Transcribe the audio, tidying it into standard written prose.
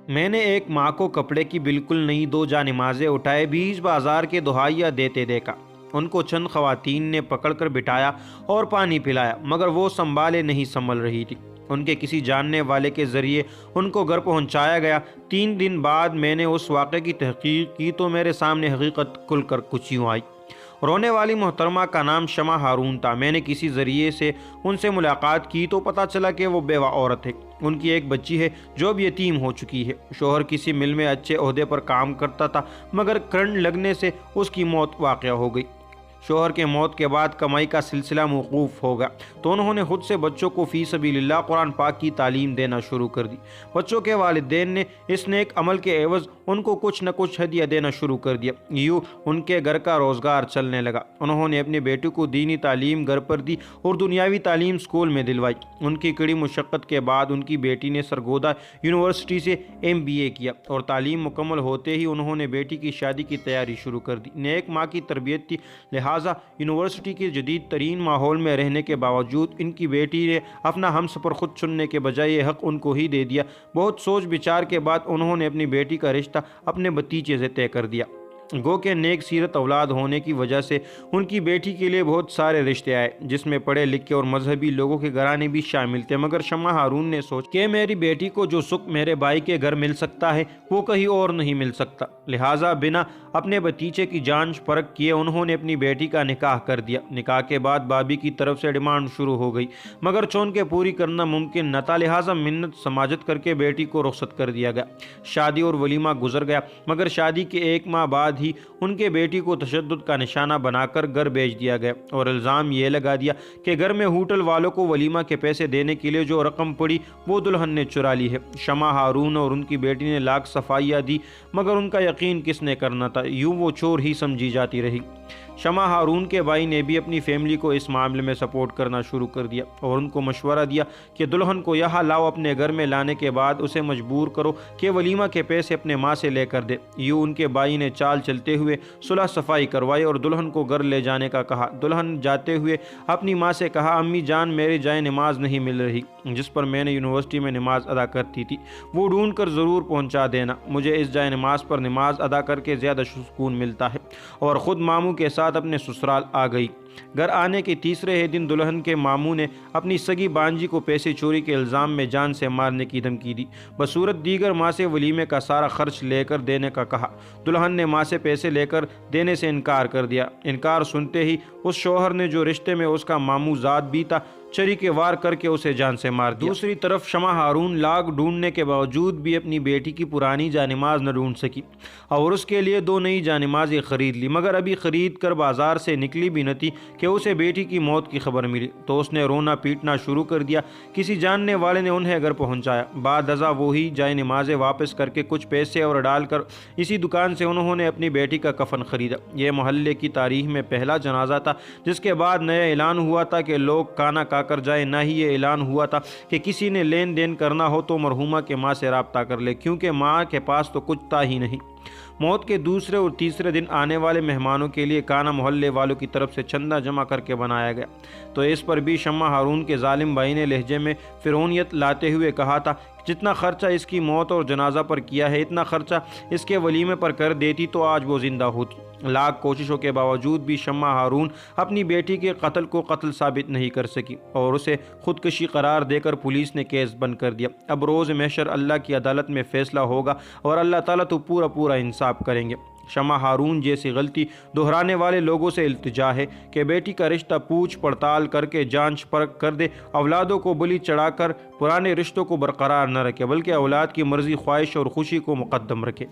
میں نے ایک ماں کو کپڑے کی بالکل نئی دو جانمازیں اٹھائے بیچ بازار کے دہائیا دیتے دیکھا۔ ان کو چند خواتین نے پکڑ کر بٹھایا اور پانی پلایا، مگر وہ سنبھالے نہیں سنبھل رہی تھی۔ ان کے کسی جاننے والے کے ذریعے ان کو گھر پہنچایا گیا۔ 3 دن بعد میں نے اس واقعے کی تحقیق کی تو میرے سامنے حقیقت کھل کر کچھ یوں آئی۔ رونے والی محترمہ کا نام شمع ہارون تھا۔ میں نے کسی ذریعے سے ان سے ملاقات کی تو پتہ چلا کہ وہ بیوہ عورت ہے۔ ان کی ایک بچی ہے جو اب یتیم ہو چکی ہے۔ شوہر کسی مل میں اچھے عہدے پر کام کرتا تھا، مگر کرنٹ لگنے سے اس کی موت واقع ہو گئی۔ شوہر کے موت کے بعد کمائی کا سلسلہ موقوف ہوگا تو انہوں نے خود سے بچوں کو فی سبیل اللہ قرآن پاک کی تعلیم دینا شروع کر دی۔ بچوں کے والدین نے اس نیک عمل کے عوض ان کو کچھ نہ کچھ ہدیہ دینا شروع کر دیا۔ یوں ان کے گھر کا روزگار چلنے لگا۔ انہوں نے اپنے بیٹے کو دینی تعلیم گھر پر دی اور دنیاوی تعلیم اسکول میں دلوائی۔ ان کی کڑی مشقت کے بعد ان کی بیٹی نے سرگودا یونیورسٹی سے MBA کیا اور تعلیم مکمل ہوتے ہی انہوں نے بیٹی کی شادی کی تیاری شروع کر دی۔ نیک ماں کی تربیت تھی، لہٰذا یونیورسٹی کے جدید ترین ماحول میں رہنے کے باوجود ان کی بیٹی نے اپنا ہمسفر خود چننے کے بجائے یہ حق ان کو ہی دے دیا۔ بہت سوچ بچار کے بعد انہوں نے اپنی بیٹی کا رشتہ اپنے بھتیجے سے طے کر دیا۔ گو کہ نیک سیرت اولاد ہونے کی وجہ سے ان کی بیٹی کے لیے بہت سارے رشتے آئے، جس میں پڑھے لکھے اور مذہبی لوگوں کے گھرانے بھی شامل تھے، مگر شمع ہارون نے سوچا کہ میری بیٹی کو جو سکھ میرے بھائی کے گھر مل سکتا ہے وہ کہیں اور نہیں مل سکتا۔ لہٰذا بنا اپنے بھتیجے کی جانچ پرکھ کیے انہوں نے اپنی بیٹی کا نکاح کر دیا۔ نکاح کے بعد بابی کی طرف سے ڈیمانڈ شروع ہو گئی، مگر چون کے پوری کرنا ممکن نہ تھا، لہٰذا منت سماجت کر کے بیٹی کو رخصت کر دیا گیا۔ شادی اور ولیمہ گزر گیا، مگر شادی کے 1 ماہ بعد ہی ان کے بیٹی کو تشدد کا نشانہ بنا کر گھر بھیج دیا گیا اور الزام یہ لگا دیا کہ گھر میں ہوٹل والوں کو ولیمہ کے پیسے دینے کے لیے جو رقم پڑی وہ دلہن نے چرا لی ہے۔ شمع ہارون اور ان کی بیٹی نے لاکھ صفائیاں دی، مگر ان کا یقین کس نے کرنا تھا، یوں وہ چور ہی سمجھی جاتی رہی۔ شمع ہارون کے بھائی نے بھی اپنی فیملی کو اس معاملے میں سپورٹ کرنا شروع کر دیا اور ان کو مشورہ دیا کہ دلہن کو یہاں لاؤ، اپنے گھر میں لانے کے بعد اسے مجبور کرو کہ ولیمہ کے پیسے اپنے ماں سے لے کر دے۔ یوں ان کے بھائی نے چال چلتے ہوئے صلح صفائی کروائی اور دلہن کو گھر لے جانے کا کہا۔ دلہن جاتے ہوئے اپنی ماں سے کہا، امی جان میری جائے نماز نہیں مل رہی جس پر میں نے یونیورسٹی میں نماز ادا کرتی تھی، وہ ڈھونڈ کر ضرور پہنچا دینا، مجھے اس جائے نماز پر نماز ادا کر کے زیادہ سکون ملتا ہے، اور خود ماموں کے ساتھ اپنے سسرال آ گئی۔ گھر آنے کے تیسرے ہی دن دلہن کے ماموں نے اپنی سگی بانجی کو پیسے چوری کے الزام میں جان سے مارنے کی دھمکی دی، بصورت دیگر ماں سے ولیمے کا سارا خرچ لے کر دینے کا کہا۔ دلہن نے ماں سے پیسے لے کر دینے سے انکار کر دیا۔ انکار سنتے ہی اس شوہر نے جو رشتے میں اس کا ماموں ذات بھی تھا چری کے وار کر کے اسے جان سے مار دیا۔ دوسری طرف شمع ہارون لاکھ ڈھونڈنے کے باوجود بھی اپنی بیٹی کی پرانی جانماز نہ ڈھونڈ سکی اور اس کے لیے 2 نئی جانمازیں خرید لی، مگر ابھی خرید کر بازار سے نکلی بھی نہ تھی کہ اسے بیٹی کی موت کی خبر ملی تو اس نے رونا پیٹنا شروع کر دیا۔ کسی جاننے والے نے انہیں گھر پہنچایا۔ بعد ازاں وہی جانمازیں واپس کر کے کچھ پیسے اور ڈال کر اسی دکان سے انہوں نے اپنی بیٹی کا کفن خریدا۔ یہ محلے کی تاریخ میں پہلا جنازہ تھا جس کے بعد نیا اعلان ہوا تھا کہ لوگ کھانا کھا کر جائے، نہ ہی یہ اعلان ہوا تھا کہ کسی نے لین دین کرنا ہو تو مرحومہ کے ماں سے رابطہ کر لے، کیونکہ ماں کے پاس تو کچھ تھا ہی نہیں۔ موت کے دوسرے اور تیسرے دن آنے والے مہمانوں کے لیے کھانا محلے والوں کی طرف سے چندہ جمع کر کے بنایا گیا، تو اس پر بھی شمع ہارون کے ظالم بھائی نے لہجے میں فرعونیت لاتے ہوئے کہا تھا، جتنا خرچہ اس کی موت اور جنازہ پر کیا ہے اتنا خرچہ اس کے ولیمے پر کر دیتی تو آج وہ زندہ ہوتی۔ لاکھ کوششوں کے باوجود بھی شمع ہارون اپنی بیٹی کے قتل کو قتل ثابت نہیں کر سکی اور اسے خودکشی قرار دے کر پولیس نے کیس بند کر دیا۔ اب روز محشر اللہ کی عدالت میں فیصلہ ہوگا اور اللہ تعالیٰ تو پورا انصاف کریں گے۔ شمع ہارون جیسی غلطی دہرانے والے لوگوں سے التجا ہے کہ بیٹی کا رشتہ پوچھ پڑتال کر کے جانچ پرکھ کر دے، اولادوں کو بلی چڑھا کر پرانے رشتوں کو برقرار نہ رکھے، بلکہ اولاد کی مرضی، خواہش اور خوشی کو مقدم رکھے۔